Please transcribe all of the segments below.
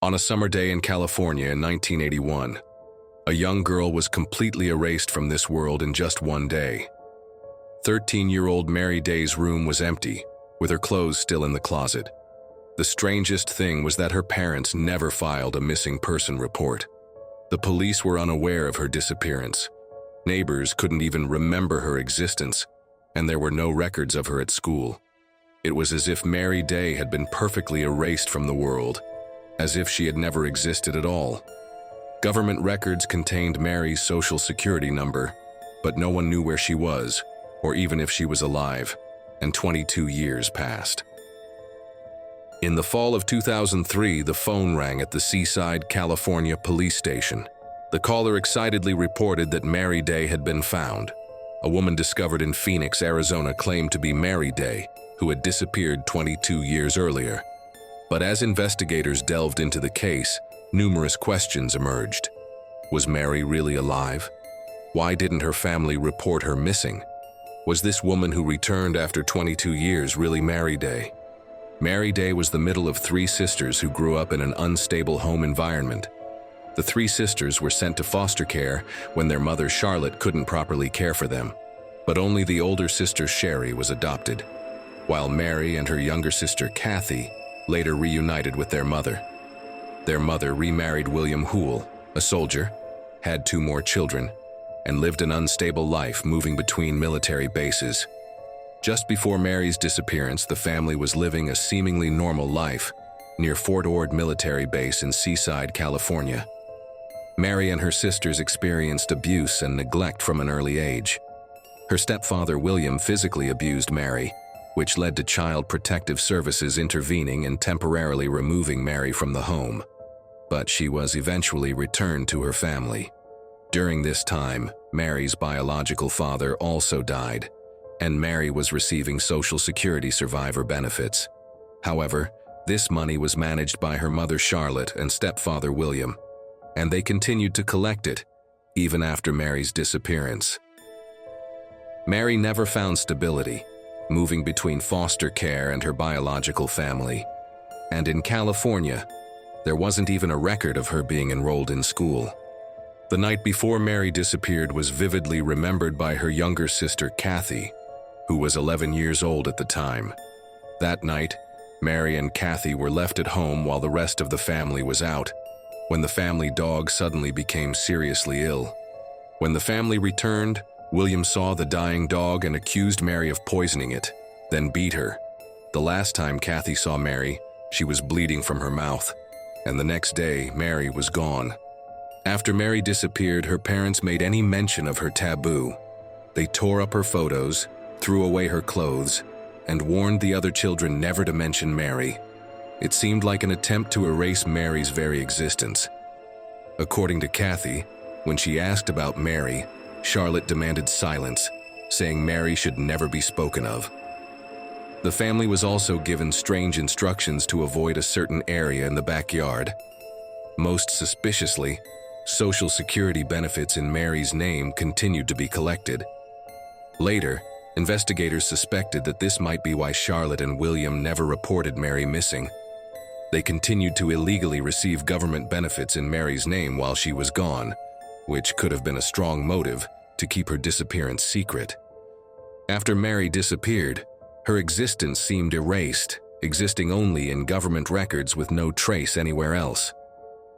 On a summer day in California in 1981, a young girl was completely erased from this world in just one day. 13-year-old Mary Day's room was empty, with her clothes still in the closet. The strangest thing was that her parents never filed a missing person report. The police were unaware of her disappearance. Neighbors couldn't even remember her existence, and there were no records of her at school. It was as if Mary Day had been perfectly erased from the world, as if she had never existed at all. Government records contained Mary's social security number, but no one knew where she was, or even if she was alive, and 22 years passed. In the fall of 2003, the phone rang at the Seaside, California police station. The caller excitedly reported that Mary Day had been found. A woman discovered in Phoenix, Arizona claimed to be Mary Day, who had disappeared 22 years earlier. But as investigators delved into the case, numerous questions emerged. Was Mary really alive? Why didn't her family report her missing? Was this woman who returned after 22 years really Mary Day? Mary Day was the middle of three sisters who grew up in an unstable home environment. The three sisters were sent to foster care when their mother Charlotte couldn't properly care for them, but only the older sister Sherry was adopted, while Mary and her younger sister Kathy later reunited with their mother. Their mother remarried William Hoole, a soldier, had two more children, and lived an unstable life moving between military bases. Just before Mary's disappearance, the family was living a seemingly normal life near Fort Ord Military Base in Seaside, California. Mary and her sisters experienced abuse and neglect from an early age. Her stepfather William physically abused Mary, which led to Child Protective Services intervening and temporarily removing Mary from the home. But she was eventually returned to her family. During this time, Mary's biological father also died, and Mary was receiving Social Security survivor benefits. However, this money was managed by her mother Charlotte and stepfather William, and they continued to collect it, even after Mary's disappearance. Mary never found stability, moving between foster care and her biological family. And in California, there wasn't even a record of her being enrolled in school. The night before Mary disappeared was vividly remembered by her younger sister Kathy, who was 11 years old at the time. That night, Mary and Kathy were left at home while the rest of the family was out, when the family dog suddenly became seriously ill. When the family returned, William saw the dying dog and accused Mary of poisoning it, then beat her. The last time Kathy saw Mary, she was bleeding from her mouth, and the next day, Mary was gone. After Mary disappeared, her parents made any mention of her taboo. They tore up her photos, threw away her clothes, and warned the other children never to mention Mary. It seemed like an attempt to erase Mary's very existence. According to Kathy, when she asked about Mary, Charlotte demanded silence, saying Mary should never be spoken of. The family was also given strange instructions to avoid a certain area in the backyard. Most suspiciously, Social Security benefits in Mary's name continued to be collected. Later, investigators suspected that this might be why Charlotte and William never reported Mary missing. They continued to illegally receive government benefits in Mary's name while she was gone, which could have been a strong motive to keep her disappearance secret. After Mary disappeared, her existence seemed erased, existing only in government records with no trace anywhere else.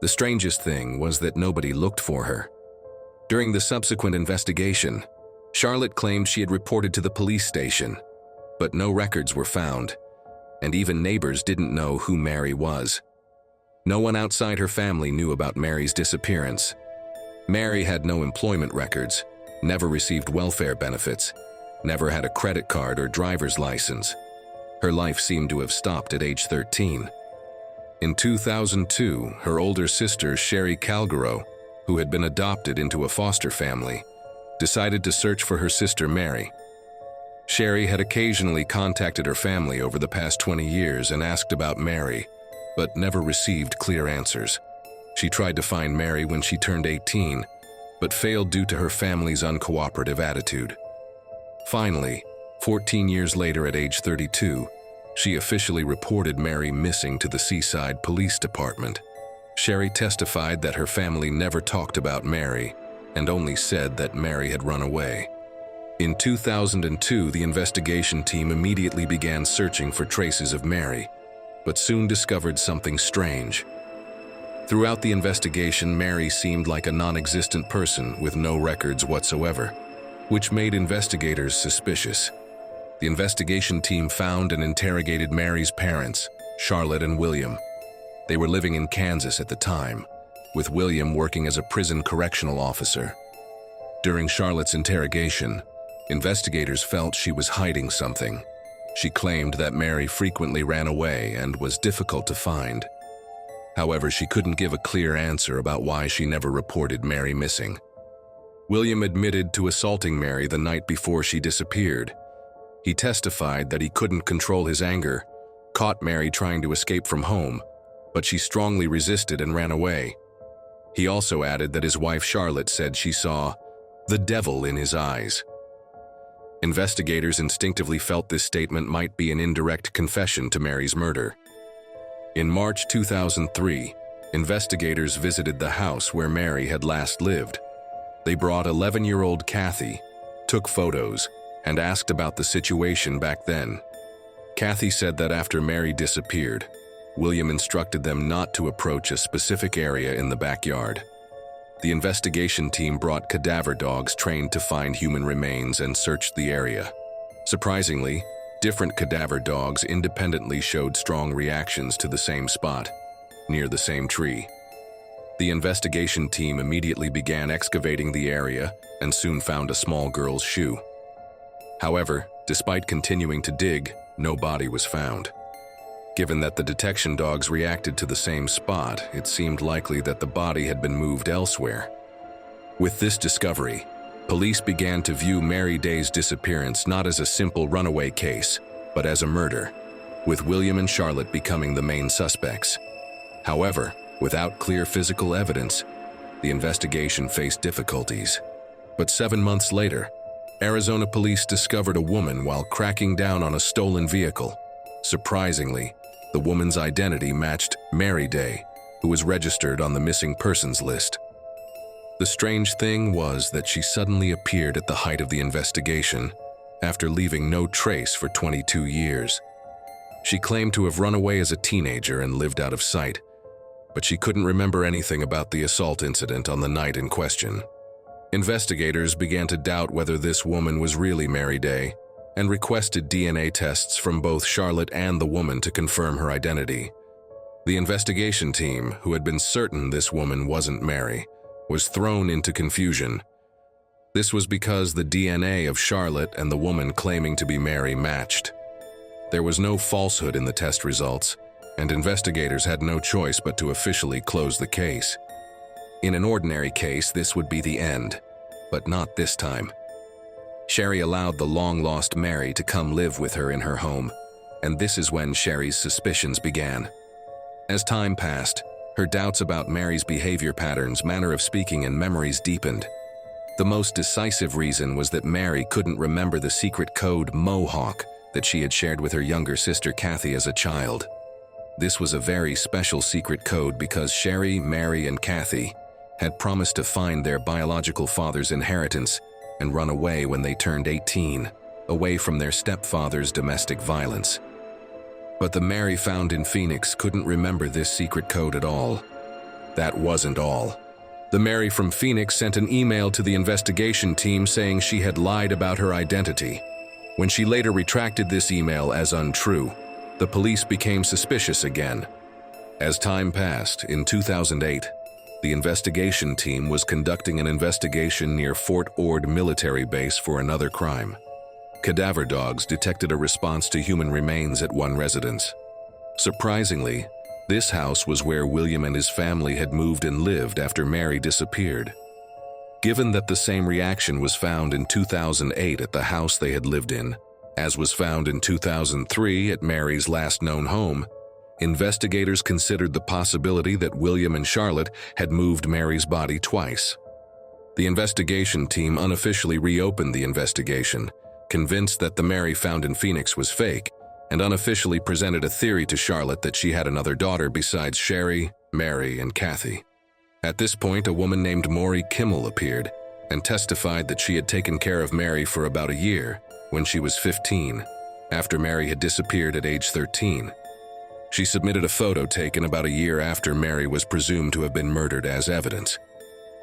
The strangest thing was that nobody looked for her. During the subsequent investigation, Charlotte claimed she had reported to the police station, but no records were found, and even neighbors didn't know who Mary was. No one outside her family knew about Mary's disappearance. Mary had no employment records, never received welfare benefits, never had a credit card or driver's license. Her life seemed to have stopped at age 13. In 2002, her older sister, Sherry Calgaro, who had been adopted into a foster family, decided to search for her sister Mary. Sherry had occasionally contacted her family over the past 20 years and asked about Mary, but never received clear answers. She tried to find Mary when she turned 18, but failed due to her family's uncooperative attitude. Finally, 14 years later at age 32, she officially reported Mary missing to the Seaside Police Department. Sherry testified that her family never talked about Mary and only said that Mary had run away. In 2002, the investigation team immediately began searching for traces of Mary, but soon discovered something strange. Throughout the investigation, Mary seemed like a non-existent person with no records whatsoever, which made investigators suspicious. The investigation team found and interrogated Mary's parents, Charlotte and William. They were living in Kansas at the time, with William working as a prison correctional officer. During Charlotte's interrogation, investigators felt she was hiding something. She claimed that Mary frequently ran away and was difficult to find. However, she couldn't give a clear answer about why she never reported Mary missing. William admitted to assaulting Mary the night before she disappeared. He testified that he couldn't control his anger, caught Mary trying to escape from home, but she strongly resisted and ran away. He also added that his wife Charlotte said she saw the devil in his eyes. Investigators instinctively felt this statement might be an indirect confession to Mary's murder. In March 2003, investigators visited the house where Mary had last lived. They brought 11-year-old Kathy, took photos, and asked about the situation back then. Kathy said that after Mary disappeared, William instructed them not to approach a specific area in the backyard. The investigation team brought cadaver dogs trained to find human remains and searched the area. Surprisingly, different cadaver dogs independently showed strong reactions to the same spot, near the same tree. The investigation team immediately began excavating the area and soon found a small girl's shoe. However, despite continuing to dig, no body was found. Given that the detection dogs reacted to the same spot, it seemed likely that the body had been moved elsewhere. With this discovery, police began to view Mary Day's disappearance not as a simple runaway case, but as a murder, with William and Charlotte becoming the main suspects. However, without clear physical evidence, the investigation faced difficulties. But 7 months later, Arizona police discovered a woman while cracking down on a stolen vehicle. Surprisingly, the woman's identity matched Mary Day, who was registered on the missing persons list. The strange thing was that she suddenly appeared at the height of the investigation, after leaving no trace for 22 years. She claimed to have run away as a teenager and lived out of sight, but she couldn't remember anything about the assault incident on the night in question. Investigators began to doubt whether this woman was really Mary Day, and requested DNA tests from both Charlotte and the woman to confirm her identity. The investigation team, who had been certain this woman wasn't Mary, was thrown into confusion. This was because the DNA of Charlotte and the woman claiming to be Mary matched. There was no falsehood in the test results, and investigators had no choice but to officially close the case. In an ordinary case, this would be the end, but not this time. Sherry allowed the long-lost Mary to come live with her in her home, and this is when Sherry's suspicions began. As time passed, her doubts about Mary's behavior patterns, manner of speaking, and memories deepened. The most decisive reason was that Mary couldn't remember the secret code Mohawk that she had shared with her younger sister Kathy as a child. This was a very special secret code because Sherry, Mary, and Kathy had promised to find their biological father's inheritance and run away when they turned 18, away from their stepfather's domestic violence. But the Mary found in Phoenix couldn't remember this secret code at all. That wasn't all. The Mary from Phoenix sent an email to the investigation team saying she had lied about her identity. When she later retracted this email as untrue, the police became suspicious again. As time passed, in 2008, the investigation team was conducting an investigation near Fort Ord military base for another crime. Cadaver dogs detected a response to human remains at one residence. Surprisingly, this house was where William and his family had moved and lived after Mary disappeared. Given that the same reaction was found in 2008 at the house they had lived in, as was found in 2003 at Mary's last known home, investigators considered the possibility that William and Charlotte had moved Mary's body twice. The investigation team unofficially reopened the investigation, convinced that the Mary found in Phoenix was fake, and unofficially presented a theory to Charlotte that she had another daughter besides Sherry, Mary and Kathy. At this point, a woman named Maury Kimmel appeared and testified that she had taken care of Mary for about a year when she was 15, after Mary had disappeared at age 13. She submitted a photo taken about a year after Mary was presumed to have been murdered as evidence.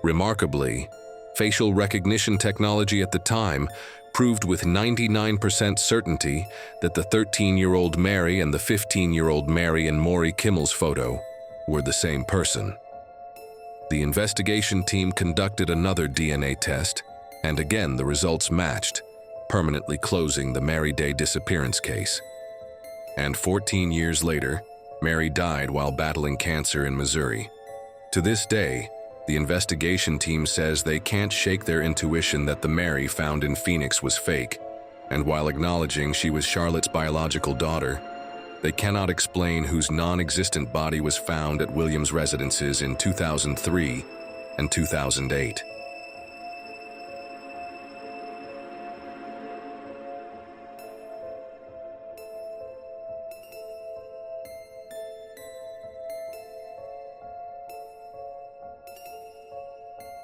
Remarkably, facial recognition technology at the time proved with 99% certainty that the 13-year-old Mary and the 15-year-old Mary in Maury Kimmel's photo were the same person. The investigation team conducted another DNA test, and again the results matched, permanently closing the Mary Day disappearance case. And 14 years later, Mary died while battling cancer in Missouri. To this day, the investigation team says they can't shake their intuition that the Mary found in Phoenix was fake, and while acknowledging she was Charlotte's biological daughter, they cannot explain whose non-existent body was found at Williams' residences in 2003 and 2008.